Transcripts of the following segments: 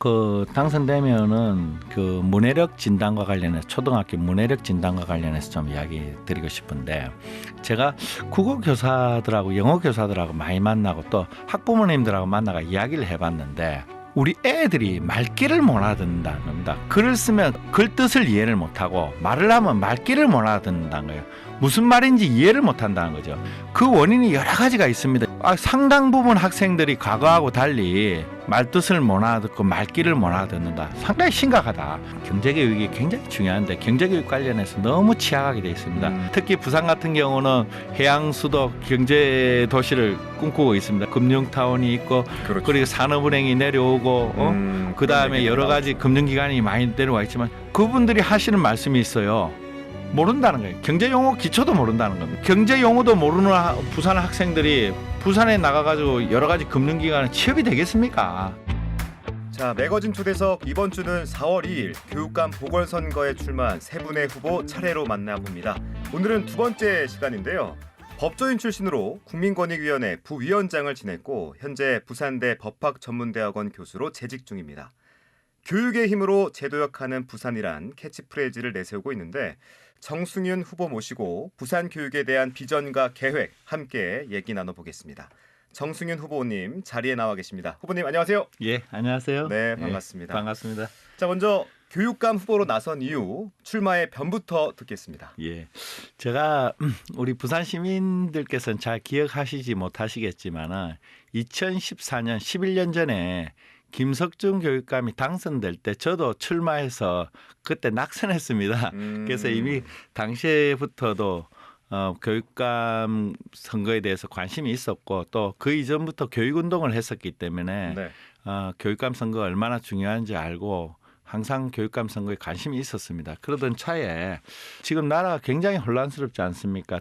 그 당선되면은 그 문해력 진단과 관련해서 초등학교 문해력 진단과 관련해서 좀 이야기 드리고 싶은데, 제가 국어 교사들하고 영어 교사들하고 많이 만나고 또 학부모님들하고 만나가 이야기를 해봤는데, 우리 애들이 말귀를 못 알아듣는다. 글을 쓰면 글 뜻을 이해를 못하고 말을 하면 말귀를 못 알아듣는다는 거예요. 무슨 말인지 이해를 못한다는 거죠. 그 원인이 여러 가지가 있습니다. 상당 부분 학생들이 과거하고 달리 말뜻을 못 알아듣고 말귀를 못 알아듣는다. 상당히 심각하다. 경제교육이 굉장히 중요한데 경제교육 관련해서 너무 취약하게 되어 있습니다. 특히 부산 같은 경우는 해양수도 경제도시를 꿈꾸고 있습니다. 금융타운이 있고, 그렇죠. 그리고 산업은행이 내려오고 그 다음에 여러 가지 금융기관이 많이 내려와 있지만 그분들이 하시는 말씀이 있어요. 모른다는 거예요. 경제용어 기초도 모른다는 겁니다. 경제용어도 모르는 부산 학생들이 부산에 나가가지고 여러 가지 금융기관에 취업이 되겠습니까? 자, 매거진 초대석 이번 주는 4월 2일 교육감 보궐선거에 출마한 세 분의 후보 차례로 만나봅니다. 오늘은 두 번째 시간인데요. 법조인 출신으로 국민권익위원회 부위원장을 지냈고 현재 부산대 법학전문대학원 교수로 재직 중입니다. 교육의 힘으로 재도약하는 부산이란 캐치프레이즈를 내세우고 있는데, 정승윤 후보 모시고 부산 교육에 대한 비전과 계획 함께 얘기 나눠보겠습니다. 정승윤 후보님 자리에 나와 계십니다. 후보님 안녕하세요. 예, 안녕하세요. 네, 반갑습니다. 반갑습니다. 자, 먼저 교육감 후보로 나선 이유, 출마의 변부터 듣겠습니다. 예, 제가 우리 부산 시민들께서는 잘 기억하시지 못하시겠지만 2014년 11년 전에 김석준 교육감이 당선될 때 저도 출마해서 그때 낙선했습니다. 그래서 이미 당시부터도 교육감 선거에 대해서 관심이 있었고, 또 그 이전부터 교육운동을 했었기 때문에 네. 교육감 선거가 얼마나 중요한지 알고 항상 교육감 선거에 관심이 있었습니다. 그러던 차에 지금 나라가 굉장히 혼란스럽지 않습니까?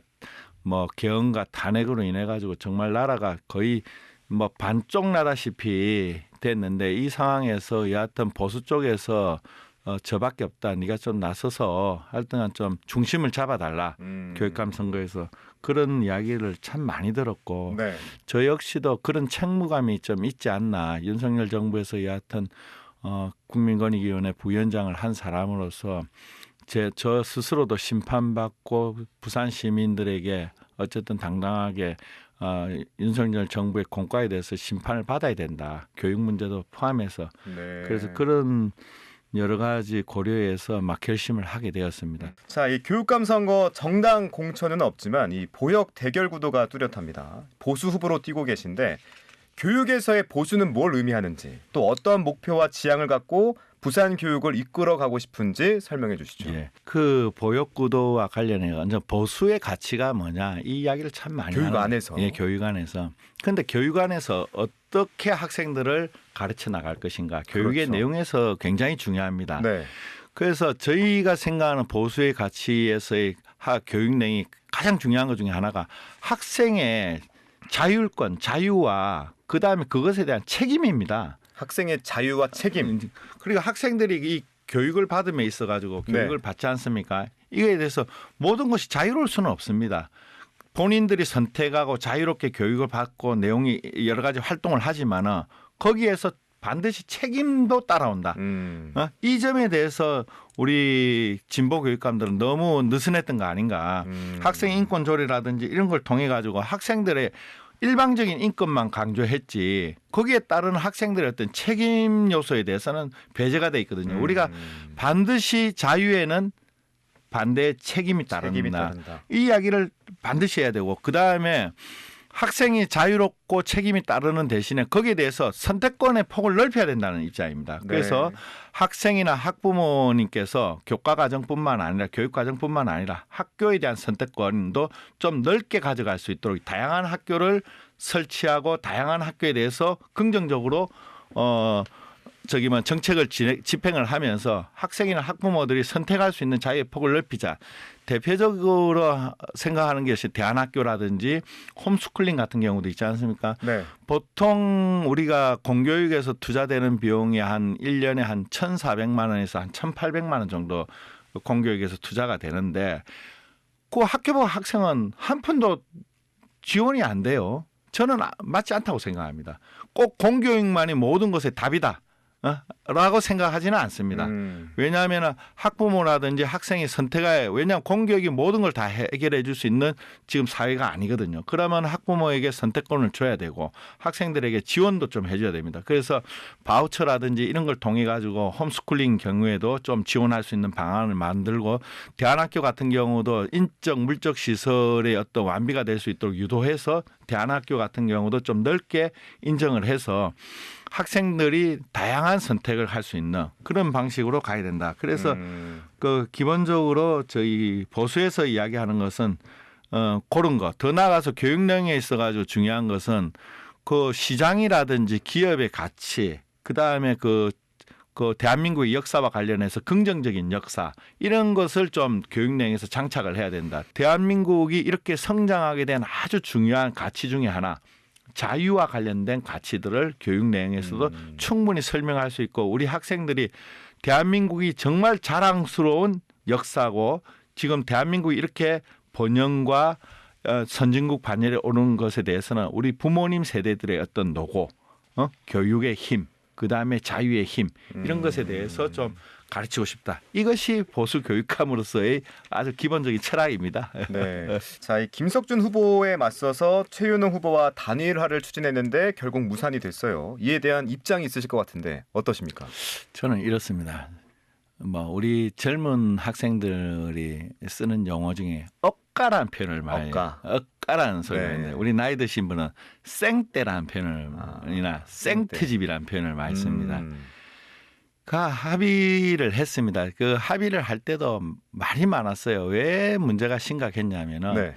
뭐 개헌과 탄핵으로 인해 가지고 정말 나라가 거의 뭐 반쪽 나다시피 됐는데, 이 상황에서 여하튼 보수 쪽에서 저밖에 없다. 네가 좀 나서서 하여튼 좀 중심을 잡아달라. 교육감 선거에서 그런 이야기를 참 많이 들었고, 네. 저 역시도 그런 책무감이 좀 있지 않나. 윤석열 정부에서 여하튼 국민권익위원회 부위원장을 한 사람으로서 저 스스로도 심판받고 부산 시민들에게 어쨌든 당당하게 윤석열 정부의 공과에 대해서 심판을 받아야 된다. 교육 문제도 포함해서. 네. 그래서 그런 여러 가지 고려해서 막 결심을 하게 되었습니다. 자, 이 교육감 선거 정당 공천은 없지만 이 보역 대결 구도가 뚜렷합니다. 보수 후보로 뛰고 계신데, 교육에서의 보수는 뭘 의미하는지, 또 어떤 목표와 지향을 갖고 부산 교육을 이끌어 가고 싶은지 설명해 주시죠. 예, 그 보역 구도와 관련해 가지고 보수의 가치가 뭐냐, 이 이야기를 참 많이 교육 하는, 안에서. 예, 교육 안에서. 그런데 교육 안에서 어떻게 학생들을 가르쳐 나갈 것인가, 교육의 그렇죠. 내용에서 굉장히 중요합니다. 네. 그래서 저희가 생각하는 보수의 가치에서의 교육 내용이 가장 중요한 것 중에 하나가 학생의 자율권, 자유와 그 다음에 그것에 대한 책임입니다. 학생의 자유와 책임. 그리고 학생들이 이 교육을 받음에 있어 가지고 교육을 네. 받지 않습니까? 이거에 대해서 모든 것이 자유로울 수는 없습니다. 본인들이 선택하고 자유롭게 교육을 받고 내용이 여러 가지 활동을 하지만은 거기에서 반드시 책임도 따라온다. 이 점에 대해서 우리 진보 교육감들은 너무 느슨했던 거 아닌가. 학생 인권 조례라든지 이런 걸 통해 가지고 학생들의 일방적인 인권만 강조했지, 거기에 따른 학생들의 어떤 책임 요소에 대해서는 배제가 돼 있거든요. 우리가 반드시 자유에는 반대의 책임이 따른다. 이 이야기를 반드시 해야 되고, 그다음에 학생이 자유롭고 책임이 따르는 대신에 거기에 대해서 선택권의 폭을 넓혀야 된다는 입장입니다. 그래서 네. 학생이나 학부모님께서 교과과정뿐만 아니라 교육과정뿐만 아니라 학교에 대한 선택권도 좀 넓게 가져갈 수 있도록 다양한 학교를 설치하고 다양한 학교에 대해서 긍정적으로 정책을 집행을 하면서 학생이나 학부모들이 선택할 수 있는 자유의 폭을 넓히자. 대표적으로 생각하는 것이 대안학교라든지 홈스쿨링 같은 경우도 있지 않습니까? 네. 보통 우리가 공교육에서 투자되는 비용이 한 1년에 한 1,400만 원에서 한 1,800만 원 정도 공교육에서 투자가 되는데, 그 학교부 학생은 한 푼도 지원이 안 돼요. 저는 맞지 않다고 생각합니다. 꼭 공교육만이 모든 것의 답이다. 라고 생각하지는 않습니다. 왜냐하면 학부모라든지 학생이 선택하에 왜냐하면 공교육이 모든 걸 다 해결해 줄 수 있는 지금 사회가 아니거든요. 그러면 학부모에게 선택권을 줘야 되고 학생들에게 지원도 좀 해줘야 됩니다. 그래서 바우처라든지 이런 걸 통해 가지고 홈스쿨링 경우에도 좀 지원할 수 있는 방안을 만들고 대안학교 같은 경우도 인적 물적 시설의 어떤 완비가 될 수 있도록 유도해서 대안학교 같은 경우도 좀 넓게 인정을 해서 학생들이 다양한 선택을 할 수 있는 그런 방식으로 가야 된다. 그래서 그 기본적으로 저희 보수에서 이야기하는 것은 그런 거. 더 나아가서 교육 내용에 있어가지고 중요한 것은 그 시장이라든지 기업의 가치, 그 다음에 그 대한민국의 역사와 관련해서 긍정적인 역사 이런 것을 좀 교육 내용에서 장착을 해야 된다. 대한민국이 이렇게 성장하게 된 아주 중요한 가치 중에 하나. 자유와 관련된 가치들을 교육 내용에서도 충분히 설명할 수 있고 우리 학생들이 대한민국이 정말 자랑스러운 역사고 지금 대한민국이 이렇게 번영과 선진국 반열에 오는 것에 대해서는 우리 부모님 세대들의 어떤 노고, 교육의 힘, 그다음에 자유의 힘 이런 것에 대해서 좀 가르치고 싶다. 이것이 보수 교육감으로서의 아주 기본적인 철학입니다. 네. 자, 이 김석준 후보에 맞서서 최윤웅 후보와 단일화를 추진했는데 결국 무산이 됐어요. 이에 대한 입장이 있으실 것 같은데 어떠십니까? 저는 이렇습니다. 우리 젊은 학생들이 쓰는 용어 중에 억가라는 표현을 많이 억가라는 소리가 있는데 네. 우리 나이 드신 분은 쌩떼라는 표현이나 생트집이라는 표현을 많이 씁니다. 합의를 했습니다. 그 합의를 할 때도 말이 많았어요. 왜 문제가 심각했냐면은 네.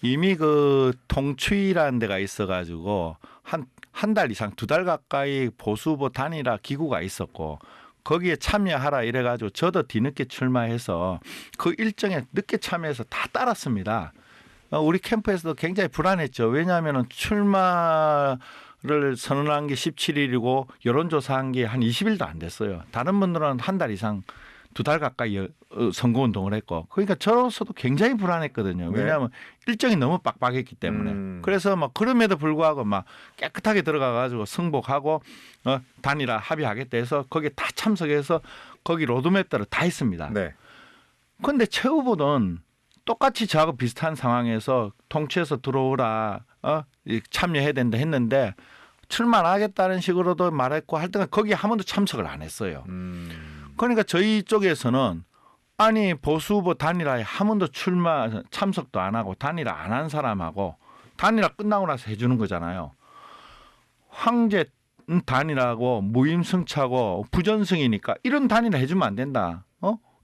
이미 그 통추위라는 데가 있어가지고 한 달 이상 2달 가까이 보수 후보 단일화 기구가 있었고 거기에 참여하라 이래가지고 저도 뒤늦게 출마해서 그 일정에 늦게 참여해서 다 따랐습니다. 우리 캠프에서도 굉장히 불안했죠. 왜냐하면 출마를 선언한 게 17일이고 여론조사한 게 한 20일도 안 됐어요. 다른 분들은 한 달 이상 2달 가까이 선거운동을 했고 그러니까 저로서도 굉장히 불안했거든요. 왜냐하면 일정이 너무 빡빡했기 때문에. 그래서 그럼에도 불구하고 깨끗하게 들어가가지고 승복하고 단일화 합의하겠다 해서 거기에 다 참석해서 거기 로드맵대로 다 했습니다. 그런데 최 후보는 똑같이 저하고 비슷한 상황에서 통치해서 들어오라 참여해야 된다 했는데 출마 안 하겠다는 식으로도 말했고 할 때는 거기에 한 번도 참석을 안 했어요. 그러니까 저희 쪽에서는 아니 보수 후보 단일화에 한 번도 참석도 안 하고 단일화 안 한 사람하고 단일화 끝나고 나서 해주는 거잖아요. 황제 단일화고 무임승차고 부전승이니까 이런 단일화 해주면 안 된다.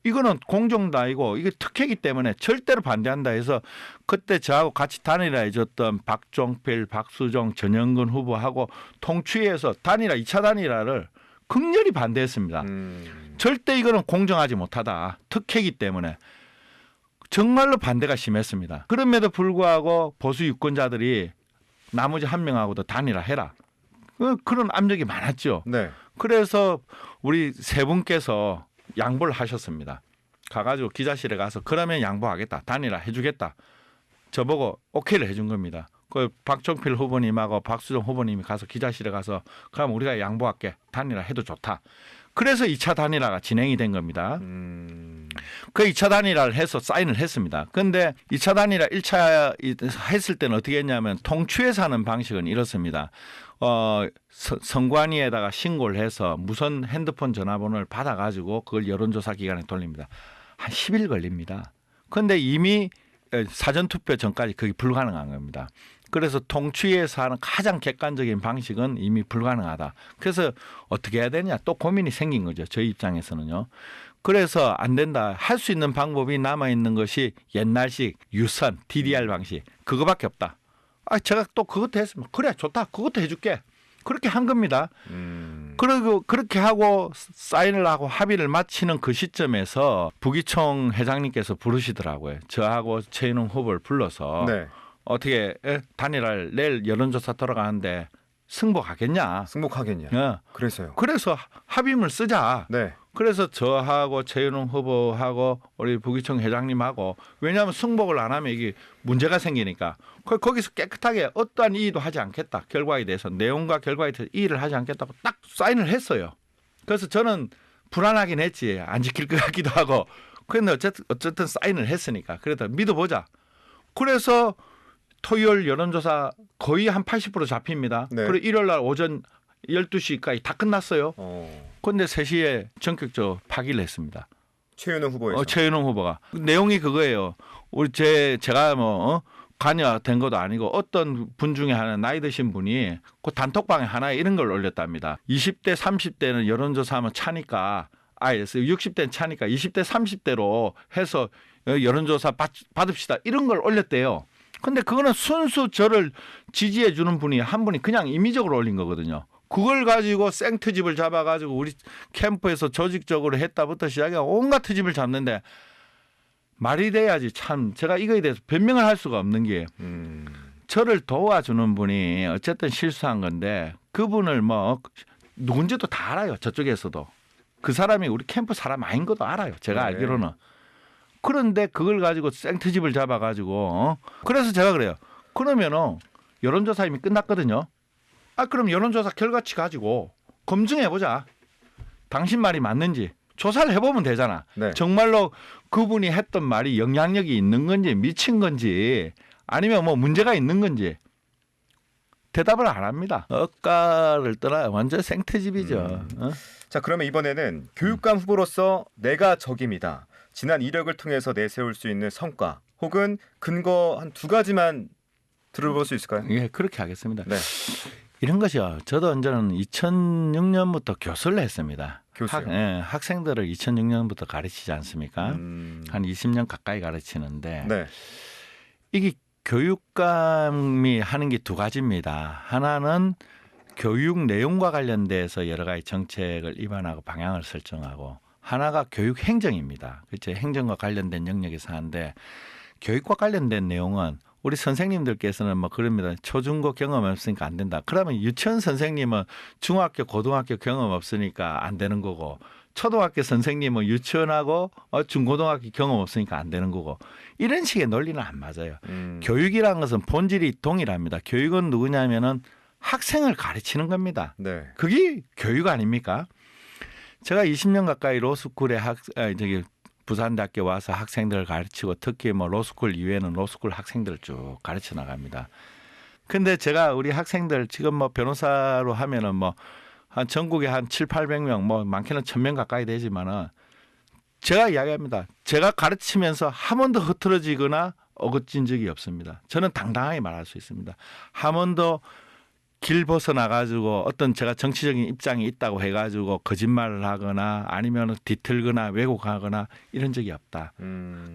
이거는 공정다이고 이게 특혜이기 때문에 절대로 반대한다 해서 그때 저하고 같이 단일화 해줬던 박종필, 박수종, 전영근 후보하고 통추위에서 단일화 2차 단일화를 극렬히 반대했습니다. 절대 이거는 공정하지 못하다. 특혜이기 때문에. 정말로 반대가 심했습니다. 그럼에도 불구하고 보수 유권자들이 나머지 한 명하고도 단일화해라. 그런 압력이 많았죠. 그래서 우리 세 분께서 양보를 하셨습니다. 가가지고 기자실에 가서 그러면 양보하겠다. 단일화 해주겠다. 저보고 오케이를 해준 겁니다. 그 박종필 후보님하고 박수종 후보님이 가서 기자실에 가서 그럼 우리가 양보할게. 단일화 해도 좋다. 그래서 2차 단일화가 진행이 된 겁니다. 그 2차 단일화를 해서 사인을 했습니다. 그런데 2차 단일화 1차 했을 때는 어떻게 했냐면 통추에서 하는 방식은 이렇습니다. 선관위에다가 신고를 해서 무선 핸드폰 전화번호를 받아가지고 그걸 여론조사 기관에 돌립니다. 한 10일 걸립니다. 그런데 이미 사전투표 전까지 그게 불가능한 겁니다. 그래서 통추위에서 하는 가장 객관적인 방식은 이미 불가능하다. 그래서 어떻게 해야 되냐 또 고민이 생긴 거죠. 저희 입장에서는요. 그래서 안 된다. 할 수 있는 방법이 남아있는 것이 옛날식 유선 DDR 방식 그거밖에 없다. 제가 또 그것도 했으면 그래 좋다. 그것도 해줄게. 그렇게 한 겁니다. 그리고 그렇게 하고 사인을 하고 합의를 마치는 그 시점에서 부기총 회장님께서 부르시더라고요. 저하고 최인웅 후보를 불러서 어떻게 단일화를 내일 여론조사 돌아가는데 승복하겠냐? 그래서요. 그래서 합의문을 쓰자. 그래서 저하고 최윤웅 후보하고 우리 부기총 회장님하고 왜냐하면 승복을 안 하면 이게 문제가 생기니까 거기서 깨끗하게 어떠한 이의도 하지 않겠다. 결과에 대해서 내용과 결과에 대해서 이의를 하지 않겠다고 딱 사인을 했어요. 그래서 저는 불안하긴 했지. 안 지킬 것 같기도 하고. 그런데 어쨌든 사인을 했으니까. 그래도 믿어보자. 그래서 토요일 여론조사 거의 한 80% 잡힙니다. 네. 그리고 일요일 날 오전 12시까지 다 끝났어요. 그런데 3시에 전격적으로 파기를 했습니다. 최윤호 후보에서. 최윤호 후보가. 내용이 그거예요. 제가 관여된 것도 아니고 어떤 분 중에 하나 나이 드신 분이 그 단톡방에 하나에 이런 걸 올렸답니다. 20대 30대는 여론조사하면 차니까 60대는 차니까 20대 30대로 해서 여론조사 받읍시다. 이런 걸 올렸대요. 근데 그거는 순수 저를 지지해 주는 분이 한 분이 그냥 임의적으로 올린 거거든요. 그걸 가지고 생트집을 잡아가지고 우리 캠프에서 조직적으로 했다부터 시작해 온갖 트집을 잡는데 말이 돼야지. 참 제가 이거에 대해서 변명을 할 수가 없는 게 저를 도와주는 분이 어쨌든 실수한 건데 그분을 누군지도 다 알아요. 저쪽에서도. 그 사람이 우리 캠프 사람 아닌 것도 알아요. 제가 네. 알기로는. 그런데 그걸 가지고 생트집을 잡아가지고 그래서 제가 그래요. 그러면은 여론조사 이미 끝났거든요. 그럼 여론조사 결과치 가지고 검증해보자. 당신 말이 맞는지 조사를 해보면 되잖아. 네. 정말로 그분이 했던 말이 영향력이 있는 건지 미친 건지 아니면 문제가 있는 건지 대답을 안 합니다. 억가를 떠나 완전 생트집이죠. 자, 그러면 이번에는 교육감 후보로서 내가 적임이다. 지난 이력을 통해서 내세울 수 있는 성과 혹은 근거 한 2가지만 들어볼 수 있을까요? 예, 그렇게 하겠습니다. 네. 이런 것이요. 저도 언제는 2006년부터 교수를 했습니다. 교수요? 학생들을 2006년부터 가르치지 않습니까? 한 20년 가까이 가르치는데 네. 이게 교육감이 하는 게 2가지입니다. 하나는 교육 내용과 관련돼서 여러 가지 정책을 입안하고 방향을 설정하고 하나가 교육 행정입니다. 그렇죠? 행정과 관련된 영역에서 하는데 교육과 관련된 내용은 우리 선생님들께서는 그럽니다. 초중고 경험 없으니까 안 된다. 그러면 유치원 선생님은 중학교, 고등학교 경험 없으니까 안 되는 거고 초등학교 선생님은 유치원하고 중고등학교 경험 없으니까 안 되는 거고 이런 식의 논리는 안 맞아요. 교육이라는 것은 본질이 동일합니다. 교육은 누구냐면은 학생을 가르치는 겁니다. 네. 그게 교육 아닙니까? 제가 20년 가까이 로스쿨에 부산대학교 와서 학생들을 가르치고 특히 로스쿨 이외에는 로스쿨 학생들을 쭉 가르쳐 나갑니다. 근데 제가 우리 학생들 지금 변호사로 하면은 한 전국에 한 700~800명 많게는 1000명 가까이 되지만은 제가 이야기합니다. 제가 가르치면서 한 번도 흐트러지거나 어긋진 적이 없습니다. 저는 당당하게 말할 수 있습니다. 한 번도 길 벗어나가지고 어떤 제가 정치적인 입장이 있다고 해가지고 거짓말을 하거나 아니면 뒤틀거나 왜곡하거나 이런 적이 없다.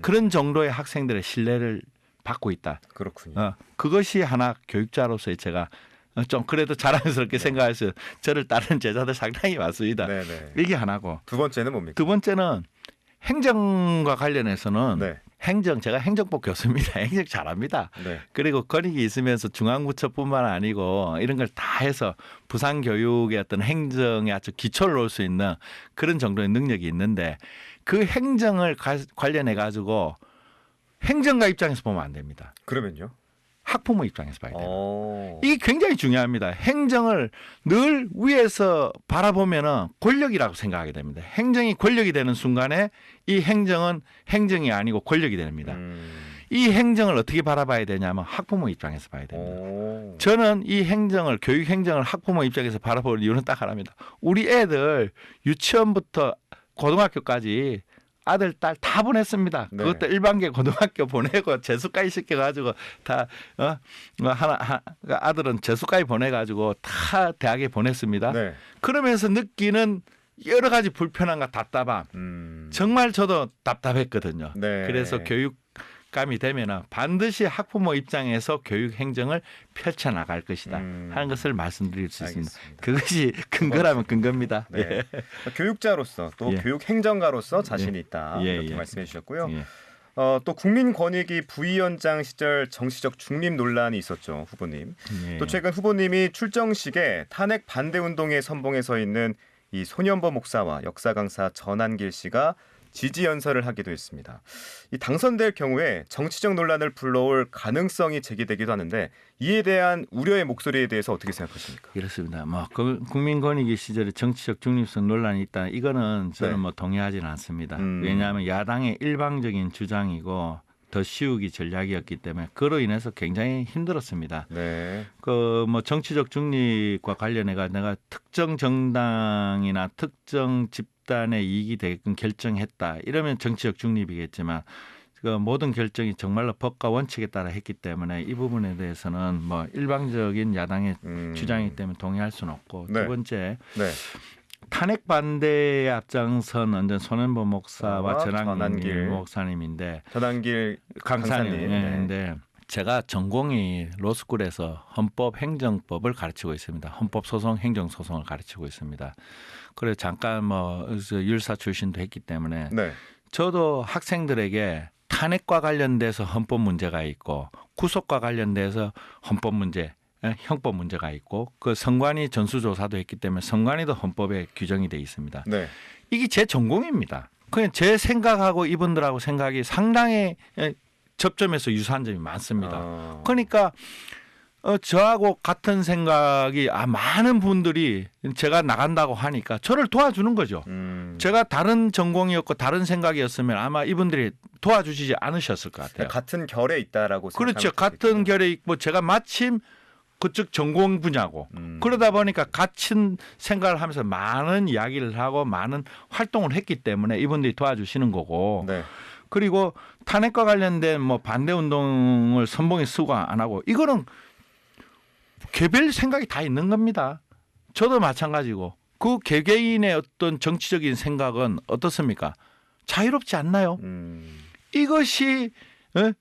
그런 정도의 학생들의 신뢰를 받고 있다. 그렇군요. 그것이 하나 교육자로서의 제가 좀 그래도 자랑스럽게 생각해서 저를 따르는 제자들 상당히 많습니다. 네네. 이게 하나고. 2번째는 뭡니까? 2번째는 행정과 관련해서는 네. 제가 행정법 교수입니다. 행정 잘합니다. 네. 그리고 권익이 있으면서 중앙부처뿐만 아니고 이런 걸 다 해서 부산교육의 어떤 행정에 아주 기초를 놓을 수 있는 그런 정도의 능력이 있는데 그 행정을 관련해 가지고 행정가 입장에서 보면 안 됩니다. 그러면요? 학부모 입장에서 봐야 돼요. 이게 굉장히 중요합니다. 행정을 늘 위에서 바라보면은 권력이라고 생각하게 됩니다. 행정이 권력이 되는 순간에 이 행정은 행정이 아니고 권력이 됩니다. 이 행정을 어떻게 바라봐야 되냐면 학부모 입장에서 봐야 됩니다. 저는 이 행정을 교육 행정을 학부모 입장에서 바라보는 이유는 딱 하나입니다. 우리 애들 유치원부터 고등학교까지 아들, 딸 다 보냈습니다. 네. 그것도 일반계 고등학교 보내고 재수까지 시켜가지고 다 아들은 재수까지 보내가지고 다 대학에 보냈습니다. 네. 그러면서 느끼는 여러 가지 불편함과 답답함. 정말 저도 답답했거든요. 네. 그래서 교육감이 되면 반드시 학부모 입장에서 교육 행정을 펼쳐나갈 것이다 하는 것을 말씀드릴 수 있습니다. 알겠습니다. 그것이 근거라면 근거입니다. 네. 예. 교육자로서 또 예. 교육 행정가로서 자신이 있다. 예, 이렇게 예. 말씀해 주셨고요. 예. 또 국민권익위 부위원장 시절 정치적 중립 논란이 있었죠, 후보님. 예. 또 최근 후보님이 출정식에 탄핵 반대 운동에 선봉에 서 있는 이 손현보 목사와 역사 강사 전한길 씨가 지지 연설을 하기도 했습니다. 이 당선될 경우에 정치적 논란을 불러올 가능성이 제기되기도 하는데 이에 대한 우려의 목소리에 대해서 어떻게 생각하십니까? 그렇습니다. 국민권익위 시절에 정치적 중립성 논란이 있다. 이거는 저는 네. 동의하지는 않습니다. 왜냐하면 야당의 일방적인 주장이고 더 씌우기 전략이었기 때문에 그로 인해서 굉장히 힘들었습니다. 네. 정치적 중립과 관련해가 내가 특정 정당이나 특정 집단의 이익이 되게끔 결정했다. 이러면 정치적 중립이겠지만 그 모든 결정이 정말로 법과 원칙에 따라 했기 때문에 이 부분에 대해서는 일방적인 야당의 주장이기 때문에 동의할 수는 없고 네. 두 번째 네. 탄핵 반대에 앞장선 언전 손현보 목사와 전환길 전환길 목사님인데 전환길 강사님. 강사님인데 제가 전공이 로스쿨에서 헌법 행정법을 가르치고 있습니다. 헌법 소송 행정 소송을 가르치고 있습니다. 그래 잠깐 율사 출신도 했기 때문에 네. 저도 학생들에게 탄핵과 관련돼서 헌법 문제가 있고 구속과 관련돼서 헌법 문제 형법 문제가 있고 그 선관위 전수조사도 했기 때문에 선관위도 헌법에 규정이 돼 있습니다. 네. 이게 제 전공입니다. 그냥 제 생각하고 이분들하고 생각이 상당히 접점에서 유사한 점이 많습니다. 그러니까 저하고 같은 생각이 많은 분들이 제가 나간다고 하니까 저를 도와주는 거죠. 제가 다른 전공이었고 다른 생각이었으면 아마 이분들이 도와주시지 않으셨을 것 같아요. 같은 결에 있다라고 생각하면 그렇죠. 같은 결에 있고 제가 마침 그쪽 전공 분야고 그러다 보니까 같은 생각을 하면서 많은 이야기를 하고 많은 활동을 했기 때문에 이분들이 도와주시는 거고 네. 그리고 탄핵과 관련된 반대 운동을 선봉에 쓰고 안 하고 이거는 개별 생각이 다 있는 겁니다. 저도 마찬가지고 그 개개인의 어떤 정치적인 생각은 어떻습니까? 자유롭지 않나요? 이것이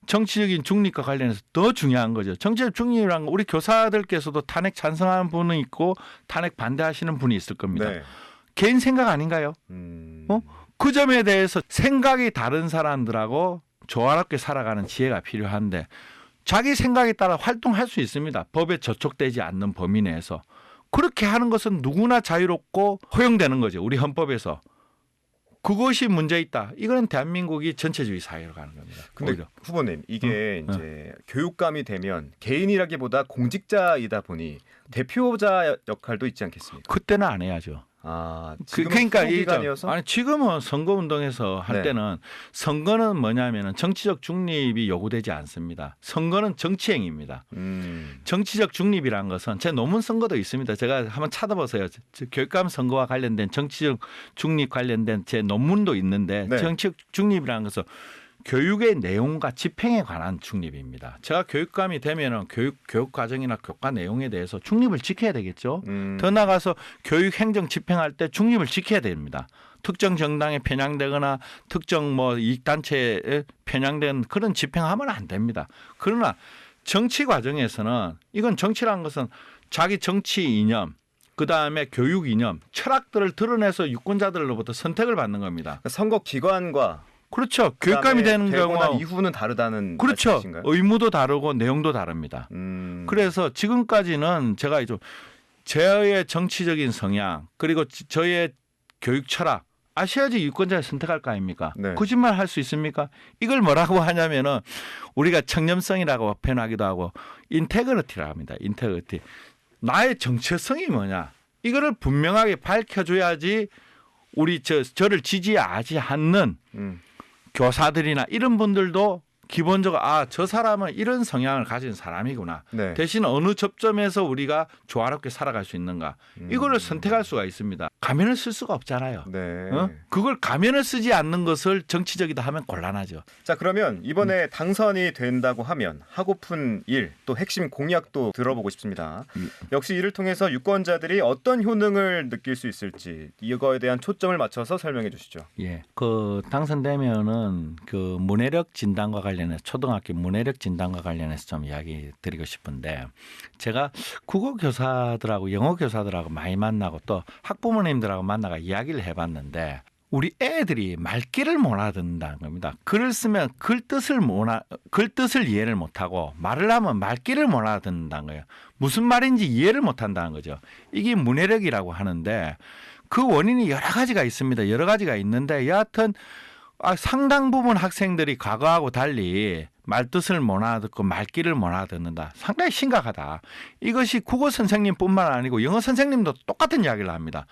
정치적인 중립과 관련해서 더 중요한 거죠. 정치적 중립이란 건 우리 교사들께서도 탄핵 찬성하는 분은 있고 탄핵 반대하시는 분이 있을 겁니다. 네. 개인 생각 아닌가요? 그 점에 대해서 생각이 다른 사람들하고 조화롭게 살아가는 지혜가 필요한데 자기 생각에 따라 활동할 수 있습니다. 법에 저촉되지 않는 범위 내에서. 그렇게 하는 것은 누구나 자유롭고 허용되는 거죠. 우리 헌법에서. 그것이 문제 있다. 이거는 대한민국이 전체주의 사회로 가는 겁니다. 근데 오히려. 후보님 이게 이제 교육감이 되면 개인이라기보다 공직자이다 보니 대표자 역할도 있지 않겠습니까? 그때는 안 해야죠. 지금은 그러니까 기간이어서 지금은 선거운동에서 할 네. 때는 선거는 뭐냐면은 정치적 중립이 요구되지 않습니다. 선거는 정치행위입니다. 정치적 중립이라는 것은 제 논문 선거도 있습니다. 제가 한번 찾아보세요. 교육감 선거와 관련된 정치적 중립 관련된 제 논문도 있는데 네. 정치적 중립이라는 것은 교육의 내용과 집행에 관한 중립입니다. 제가 교육감이 되면은 교육 과정이나 교과 내용에 대해서 중립을 지켜야 되겠죠. 더 나아가서 교육 행정 집행할 때 중립을 지켜야 됩니다. 특정 정당에 편향되거나 특정 이익 단체에 편향된 그런 집행하면 안 됩니다. 그러나 정치 과정에서는 이건 정치라는 것은 자기 정치 이념 그다음에 교육 이념, 철학들을 드러내서 유권자들로부터 선택을 받는 겁니다. 선거 기관과 그렇죠. 교육감이 되는 경우와 이후는 다르다는 그렇죠. 말씀이신가요? 의무도 다르고 내용도 다릅니다. 그래서 지금까지는 제가 저의 정치적인 성향 그리고 저의 교육 철학 아셔야지 유권자를 선택할 거 아닙니까? 네. 거짓말 할 수 있습니까? 이걸 뭐라고 하냐면은 우리가 청렴성이라고 표현하기도 하고 인테그리티라고 합니다. 인테그리티. 나의 정체성이 뭐냐? 이거를 분명하게 밝혀줘야지 우리 저를 지지하지 않는 교사들이나 이런 분들도 기본적으로 저 사람은 이런 성향을 가진 사람이구나. 네. 대신 어느 접점에서 우리가 조화롭게 살아갈 수 있는가. 이거를 선택할 수가 있습니다. 가면을 쓸 수가 없잖아요. 네. 그걸 가면을 쓰지 않는 것을 정치적이다 하면 곤란하죠. 자, 그러면 이번에 당선이 된다고 하면 하고픈 일, 또 핵심 공약도 들어보고 싶습니다. 역시 이를 통해서 유권자들이 어떤 효능을 느낄 수 있을지 이거에 대한 초점을 맞춰서 설명해 주시죠. 예. 당선되면은 문해력 진단과 관련해서 초등학교 문해력 진단과 관련해서 좀 이야기 드리고 싶은데 제가 국어 교사들하고 영어 교사들하고 많이 만나고 또 학부모님들하고 만나가 이야기를 해봤는데 우리 애들이 말귀를 못 알아듣는다는 겁니다. 글을 쓰면 글 뜻을 이해를 못하고 말을 하면 말귀를 못 알아듣는다는 거예요. 무슨 말인지 이해를 못한다는 거죠. 이게 문해력이라고 하는데 그 원인이 여러 가지가 있습니다. 여러 가지가 있는데 여하튼 상당 부분 학생들이 과거하고 달리 말뜻을 못 알아듣고 말귀를 못 알아듣는다. 상당히 심각하다. 이것이 국어 선생님뿐만 아니고 영어 선생님도 똑같은 이야기를 합니다.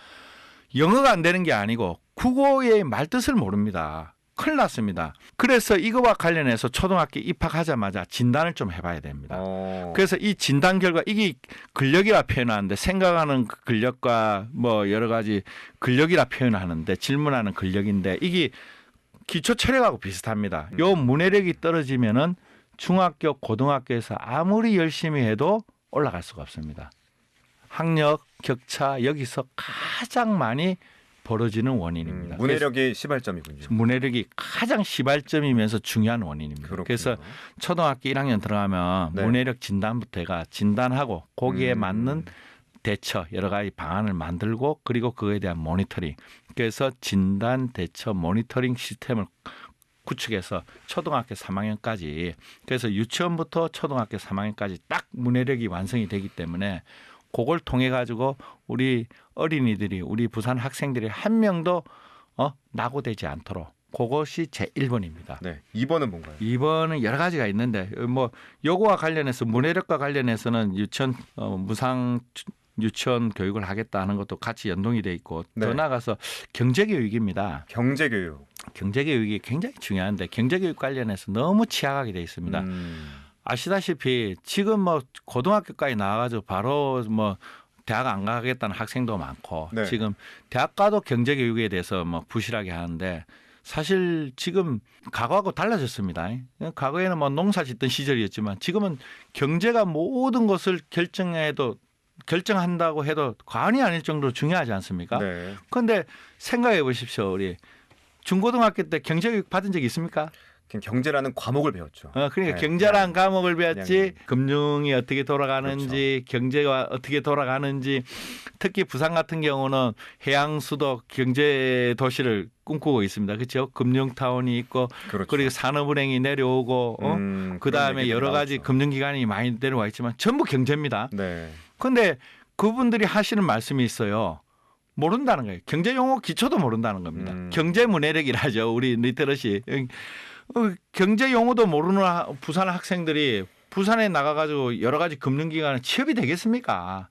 영어가 안 되는 게 아니고 국어의 말뜻을 모릅니다. 큰일 났습니다. 그래서 이거와 관련해서 초등학교 입학하자마자 진단을 좀 해봐야 됩니다. 그래서 이 진단 결과 이게 근력이라 표현하는데 생각하는 근력과 뭐 여러 가지 근력이라 표현하는데 질문하는 근력인데 이게 기초 체력하고 비슷합니다. 요 문해력이 떨어지면은 중학교, 고등학교에서 아무리 열심히 해도 올라갈 수가 없습니다. 학력 격차 여기서 가장 많이 벌어지는 원인입니다. 문해력이 시발점이군요. 문해력이 가장 시발점이면서 중요한 원인입니다. 그렇군요. 그래서 초등학교 1학년 들어가면 네. 문해력 진단부터 해가 진단하고 거기에 맞는 대처 여러 가지 방안을 만들고 그리고 그거에 대한 모니터링. 그래서 진단 대처 모니터링 시스템을 구축해서 초등학교 3학년까지 그래서 유치원부터 초등학교 3학년까지 딱 문해력이 완성이 되기 때문에 그걸 통해 가지고 우리 어린이들이 우리 부산 학생들이 한 명도 낙오되지 않도록 그것이 제 1번입니다. 네. 2번은 뭔가요? 2번은 여러 가지가 있는데 뭐 요거와 관련해서 문해력과 관련해서는 유치원 무상 유치원 교육을 하겠다 하는 것도 같이 연동이 돼 있고 네. 더 나아가서 경제교육입니다. 경제교육. 경제교육이 굉장히 중요한데 경제교육 관련해서 너무 취약하게 돼 있습니다. 아시다시피 지금 뭐 고등학교까지 나와가지고 바로 뭐 대학 안 가겠다는 학생도 많고 네. 지금 대학 가도 경제교육에 대해서 뭐 부실하게 하는데 사실 지금 과거하고 달라졌습니다. 과거에는 뭐 농사 짓던 시절이었지만 지금은 경제가 모든 것을 결정한다고 해도 과언이 아닐 정도로 중요하지 않습니까? 네. 그런데 생각해 보십시오. 우리 중고등학교 때 경제교육 받은 적 있습니까? 그냥 경제라는 과목을 배웠죠. 그러니까 네. 경제라는 과목을 배웠지 그냥. 금융이 어떻게 돌아가는지 경제가 어떻게 돌아가는지 특히 부산 같은 경우는 해양 수도 경제 도시를 꿈꾸고 있습니다. 그렇죠? 금융타운이 있고 그렇죠. 그리고 산업은행이 내려오고 그다음에 여러 가지 금융기관이 많이 내려와 있지만 전부 경제입니다. 네. 그런데 그분들이 하시는 말씀이 있어요. 모른다는 거예요. 경제 용어 기초도 모른다는 겁니다. 경제 문해력이라죠. 우리 리터러시. 경제 용어도 모르는 부산 학생들이 부산에 나가가지고 여러 가지 금융기관에 취업이 되겠습니까?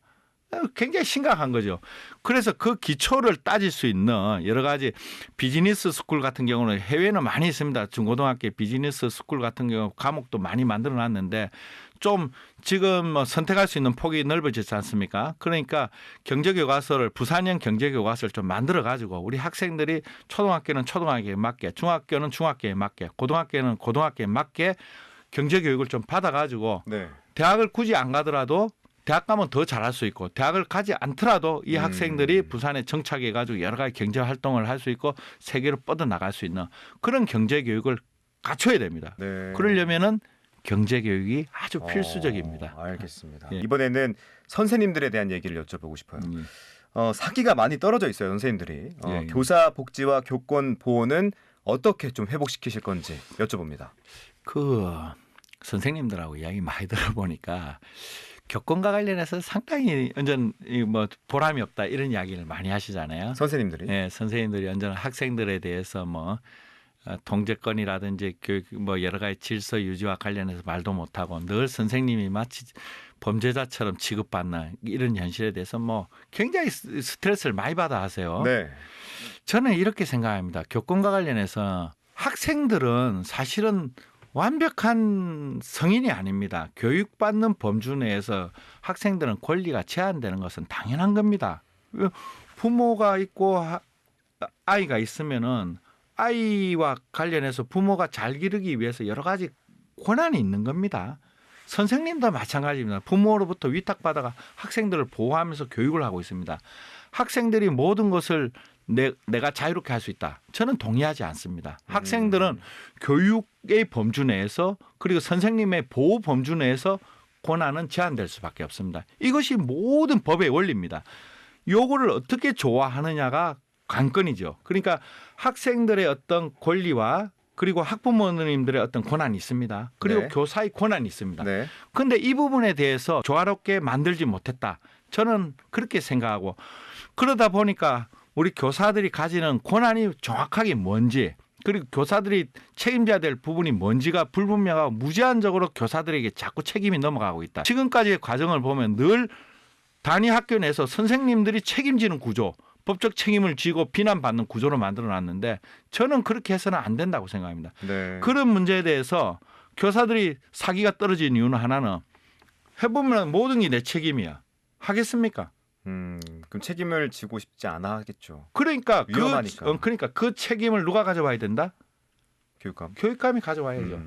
굉장히 심각한 거죠. 그래서 그 기초를 따질 수 있는 여러 가지 비즈니스 스쿨 같은 경우는 해외는 많이 있습니다. 중고등학교 비즈니스 스쿨 같은 경우 과목도 많이 만들어 놨는데 좀 지금 뭐 선택할 수 있는 폭이 넓어졌지 않습니까? 그러니까 경제교과서를 부산형 경제교과서를 좀 만들어 가지고 우리 학생들이 초등학교는 초등학교에 맞게 중학교는 중학교에 맞게 고등학교는 고등학교에 맞게 경제교육을 좀 받아 가지고 네. 대학을 굳이 안 가더라도 대학 가면 더 잘할 수 있고 대학을 가지 않더라도 이 학생들이 부산에 정착해 가지고 여러 가지 경제 활동을 할 수 있고 세계로 뻗어나갈 수 있는 그런 경제교육을 갖춰야 됩니다. 네. 그러려면은 경제교육이 아주 필수적입니다. 알겠습니다. 예. 이번에는 선생님들에 대한 얘기를 여쭤보고 싶어요. 사기가 많이 떨어져 있어요, 선생님들이. 예. 교사 복지와 교권 보호는 어떻게 좀 회복시키실 건지 여쭤봅니다. 그 선생님들하고 이야기 많이 들어보니까 교권과 관련해서 상당히 완전 뭐 보람이 없다 이런 이야기를 많이 하시잖아요. 선생님들이. 네, 선생님들이 완전 학생들에 대해서 뭐 통제권이라든지 교육 뭐 여러 가지 질서 유지와 관련해서 말도 못하고 늘 선생님이 마치 범죄자처럼 취급받는 이런 현실에 대해서 뭐 굉장히 스트레스를 많이 받아 하세요. 네. 저는 이렇게 생각합니다. 교권과 관련해서 학생들은 사실은 완벽한 성인이 아닙니다. 교육받는 범주 내에서 학생들은 권리가 제한되는 것은 당연한 겁니다. 부모가 있고 아이가 있으면은 아이와 관련해서 부모가 잘 기르기 위해서 여러 가지 권한이 있는 겁니다. 선생님도 마찬가지입니다. 부모로부터 위탁받아가 학생들을 보호하면서 교육을 하고 있습니다. 학생들이 모든 것을 내가 자유롭게 할 수 있다. 저는 동의하지 않습니다. 학생들은 교육의 범주 내에서 그리고 선생님의 보호 범주 내에서 권한은 제한될 수밖에 없습니다. 이것이 모든 법의 원리입니다. 요거를 어떻게 조화하느냐가 관건이죠. 그러니까 학생들의 어떤 권리와 그리고 학부모님들의 어떤 권한이 있습니다. 그리고 네. 교사의 권한이 있습니다. 네. 그런데 이 부분에 대해서 조화롭게 만들지 못했다. 저는 그렇게 생각하고 그러다 보니까 우리 교사들이 가지는 권한이 정확하게 뭔지 그리고 교사들이 책임져야 될 부분이 뭔지가 불분명하고 무제한적으로 교사들에게 자꾸 책임이 넘어가고 있다. 지금까지의 과정을 보면 늘 단위 학교 내에서 선생님들이 책임지는 구조, 법적 책임을 지고 비난받는 구조로 만들어놨는데 저는 그렇게 해서는 안 된다고 생각합니다. 네. 그런 문제에 대해서 교사들이 사기가 떨어진 이유는 하나는 해보면 모든 게 내 책임이야. 하겠습니까? 그럼 책임을 지고 싶지 않아 하겠죠. 그러니까 위험하니까. 그러니까 그 책임을 누가 가져와야 된다? 교육감. 교육감이 가져와야죠.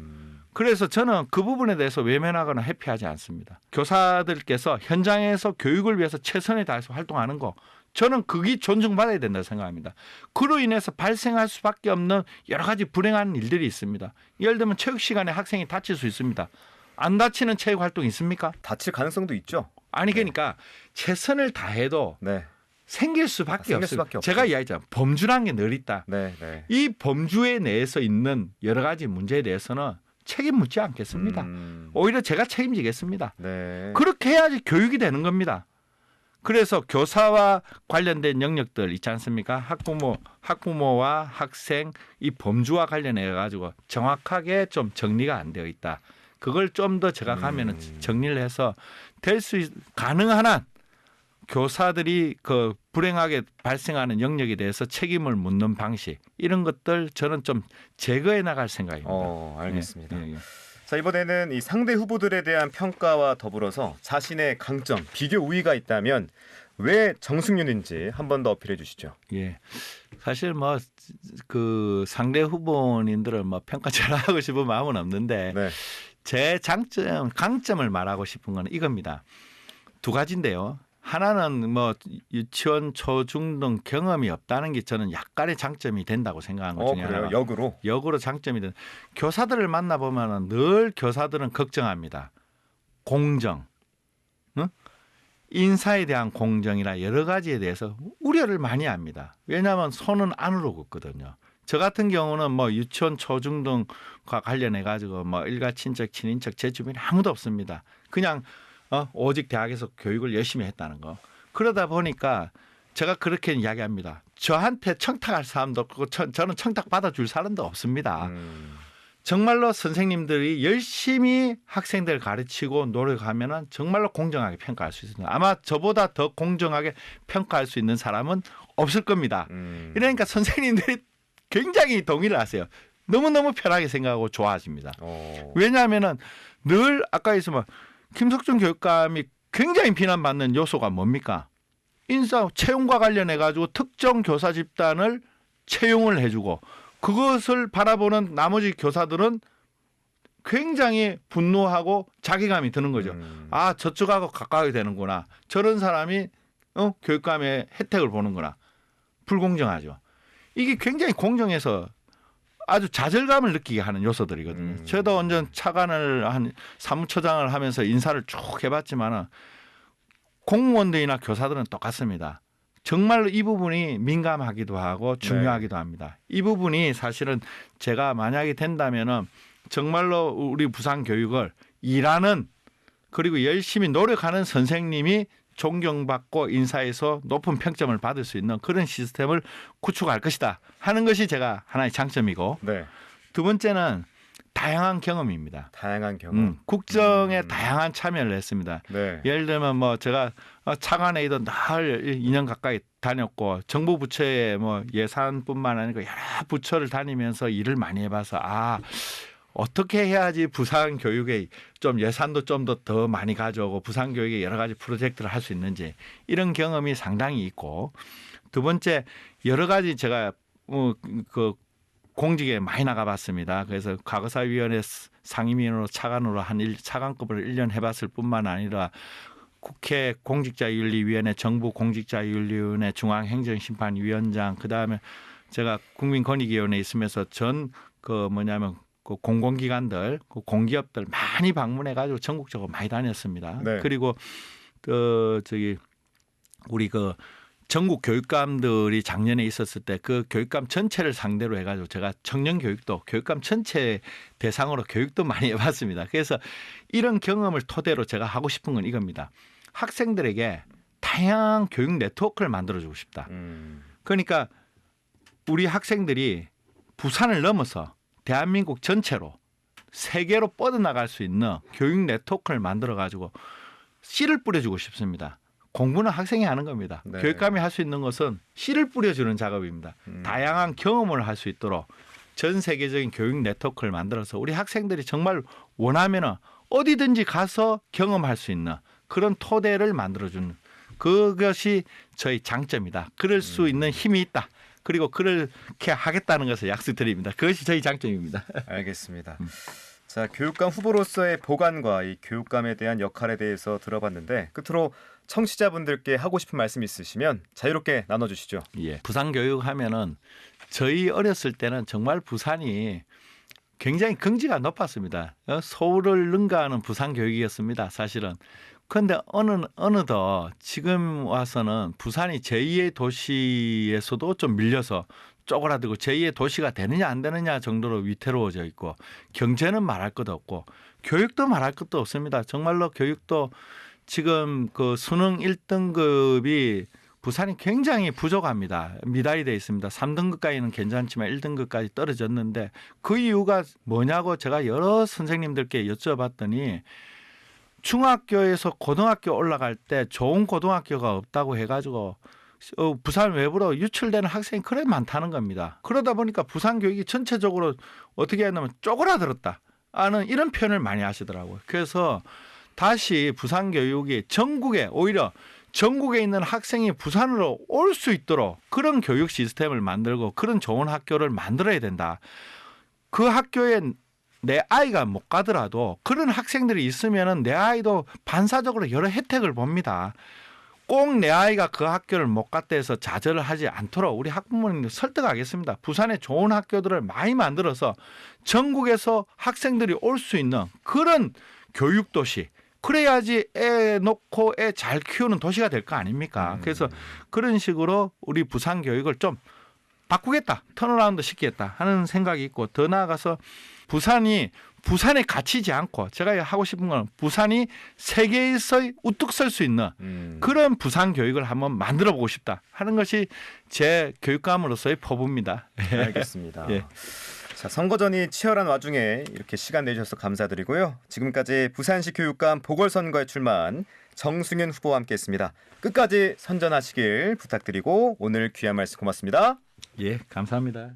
그래서 저는 그 부분에 대해서 외면하거나 회피하지 않습니다. 교사들께서 현장에서 교육을 위해서 최선을 다해서 활동하는 거 저는 그게 존중받아야 된다고 생각합니다. 그로 인해서 발생할 수밖에 없는 여러 가지 불행한 일들이 있습니다. 예를 들면 체육 시간에 학생이 다칠 수 있습니다. 안 다치는 체육 활동이 있습니까? 다칠 가능성도 있죠. 아니 그러니까 최선을 다해도 네. 생길 수밖에 생길 없어요. 수밖에 없죠. 제가 이야기했잖아요. 범주라는 게 늘 있다. 네, 네. 이 범주에 내에서 있는 여러 가지 문제에 대해서는 책임 묻지 않겠습니다. 오히려 제가 책임지겠습니다. 네. 그렇게 해야지 교육이 되는 겁니다. 그래서 교사와 관련된 영역들 있지 않습니까? 학부모와 학생 이 범주와 관련해 가지고 정확하게 좀 정리가 안 되어 있다. 그걸 좀 더 제가 가면은 정리를 해서 될 수 가능한 한 교사들이 그 불행하게 발생하는 영역에 대해서 책임을 묻는 방식 이런 것들 저는 좀 제거해 나갈 생각입니다. 알겠습니다. 예, 예. 자, 이번에는 이 상대 후보들에 대한 평가와 더불어서 자신의 강점, 비교 우위가 있다면 왜 정승윤인지 한 번 더 어필해 주시죠. 예. 사실 뭐 그 상대 후보님들을 뭐 평가 잘하고 싶은 마음은 없는데 네. 제 장점, 강점을 말하고 싶은 건 이겁니다. 두 가지인데요. 하나는 뭐 유치원, 초중등 경험이 없다는 게 저는 약간의 장점이 된다고 생각하는 것 중에 그래요? 하나가. 역으로 장점이 된 교사들을 만나보면 늘 교사들은 걱정합니다. 공정, 응? 인사에 대한 공정이나 여러 가지에 대해서 우려를 많이 합니다. 왜냐하면 손은 안으로 긋거든요. 저 같은 경우는 뭐 유치원 초중등과 관련해 가지고 뭐 일가 친척 친인척 제 주변에 아무도 없습니다. 그냥 오직 대학에서 교육을 열심히 했다는 거. 그러다 보니까 제가 그렇게 이야기합니다. 저한테 청탁할 사람도 없고 저는 청탁 받아줄 사람도 없습니다. 정말로 선생님들이 열심히 학생들 가르치고 노력하면은 정말로 공정하게 평가할 수 있습니다. 아마 저보다 더 공정하게 평가할 수 있는 사람은 없을 겁니다. 그러니까 선생님들이 굉장히 동의를 하세요. 너무너무 편하게 생각하고 좋아하십니다. 왜냐하면은 늘 아까 있으면 김석준 교육감이 굉장히 비난받는 요소가 뭡니까? 인사 채용과 관련해 가지고 특정 교사 집단을 채용을 해주고 그것을 바라보는 나머지 교사들은 굉장히 분노하고 자괴감이 드는 거죠. 아, 저쪽하고 가까이 되는구나. 저런 사람이 교육감의 혜택을 보는구나. 불공정하죠. 이게 굉장히 공정해서 아주 좌절감을 느끼게 하는 요소들이거든요. 저도 완전 차관을 한 사무처장을 하면서 인사를 쭉 해봤지만 공무원들이나 교사들은 똑같습니다. 정말로 이 부분이 민감하기도 하고 중요하기도 합니다. 이 부분이 사실은 제가 만약에 된다면은 정말로 우리 부산 교육을 일하는 그리고 열심히 노력하는 선생님이 존경받고 인사에서 높은 평점을 받을 수 있는 그런 시스템을 구축할 것이다 하는 것이 제가 하나의 장점이고 네. 두 번째는 다양한 경험입니다. 다양한 경험. 국정에 다양한 참여를 했습니다. 네. 예를 들면 뭐 제가 차관에 있던 늘 2년 가까이 다녔고 정부 부처에 뭐 예산뿐만 아니고 여러 부처를 다니면서 일을 많이 해봐서 어떻게 해야지 부산 교육에 좀 예산도 좀 더 많이 가져오고 부산 교육에 여러 가지 프로젝트를 할 수 있는지 이런 경험이 상당히 있고 두 번째 여러 가지 제가 그 공직에 많이 나가봤습니다. 그래서 과거사위원회 상임위원으로 차관으로 차관급을 1년 해봤을 뿐만 아니라 국회 공직자윤리위원회, 정부 공직자윤리위원회, 중앙행정심판위원장, 그 다음에 제가 국민권익위원회에 있으면서 그 공공기관들, 그 공기업들 많이 방문해가지고 전국적으로 많이 다녔습니다. 네. 그리고 우리 전국 교육감들이 작년에 있었을 때 그 교육감 전체를 상대로 해가지고 제가 청년 교육도 교육감 전체 대상으로 교육도 많이 해봤습니다. 그래서 이런 경험을 토대로 제가 하고 싶은 건 이겁니다. 학생들에게 다양한 교육 네트워크를 만들어주고 싶다. 그러니까 우리 학생들이 부산을 넘어서 대한민국 전체로 세계로 뻗어나갈 수 있는 교육 네트워크를 만들어 가지고 씨를 뿌려주고 싶습니다. 공부는 학생이 하는 겁니다. 네. 교육감이 할 수 있는 것은 씨를 뿌려주는 작업입니다. 다양한 경험을 할 수 있도록 전 세계적인 교육 네트워크를 만들어서 우리 학생들이 정말 원하면은 어디든지 가서 경험할 수 있는 그런 토대를 만들어주는 그것이 저희 장점이다. 그럴 수 있는 힘이 있다. 그리고 그렇게 하겠다는 것을 약속드립니다. 그것이 저희 장점입니다. 알겠습니다. 자, 교육감 후보로서의 보관과 이 교육감에 대한 역할에 대해서 들어봤는데 끝으로 청취자분들께 하고 싶은 말씀 있으시면 자유롭게 나눠주시죠. 예. 부산 교육하면은 저희 어렸을 때는 정말 부산이 굉장히 긍지가 높았습니다. 서울을 능가하는 부산 교육이었습니다. 사실은. 그런데 어느덧 지금 와서는 부산이 제2의 도시에서도 좀 밀려서 쪼그라들고 제2의 도시가 되느냐 안 되느냐 정도로 위태로워져 있고 경제는 말할 것도 없고 교육도 말할 것도 없습니다. 정말로 교육도 지금 그 수능 1등급이 부산이 굉장히 부족합니다. 미달이 돼 있습니다. 3등급까지는 괜찮지만 1등급까지 떨어졌는데 그 이유가 뭐냐고 제가 여러 선생님들께 여쭤봤더니 중학교에서 고등학교 올라갈 때 좋은 고등학교가 없다고 해가지고 부산 외부로 유출되는 학생이 그래 많다는 겁니다. 그러다 보니까 부산 교육이 전체적으로 어떻게 했냐면 쪼그라들었다 하는 이런 표현을 많이 하시더라고요. 그래서 다시 부산 교육이 전국에 오히려 전국에 있는 학생이 부산으로 올 수 있도록 그런 교육 시스템을 만들고 그런 좋은 학교를 만들어야 된다. 그 학교에 내 아이가 못 가더라도 그런 학생들이 있으면은 내 아이도 반사적으로 여러 혜택을 봅니다. 꼭 내 아이가 그 학교를 못 갔다 해서 좌절을 하지 않도록 우리 학부모님들 설득하겠습니다. 부산에 좋은 학교들을 많이 만들어서 전국에서 학생들이 올 수 있는 그런 교육도시, 그래야지 애 놓고 애 잘 키우는 도시가 될 거 아닙니까? 그래서 그런 식으로 우리 부산 교육을 좀 바꾸겠다, 턴어라운드 시키겠다 하는 생각이 있고 더 나아가서 부산에 갇히지 않고 제가 하고 싶은 건 부산이 세계에서 우뚝 설 수 있는 그런 부산 교육을 한번 만들어 보고 싶다 하는 것이 제 교육감으로서의 포부입니다. 알겠습니다. 예. 자, 선거전이 치열한 와중에 이렇게 시간 내주셔서 감사드리고요. 지금까지 부산시 교육감 보궐선거에 출마한 정승윤 후보와 함께했습니다. 끝까지 선전하시길 부탁드리고 오늘 귀한 말씀 고맙습니다. 예, 감사합니다.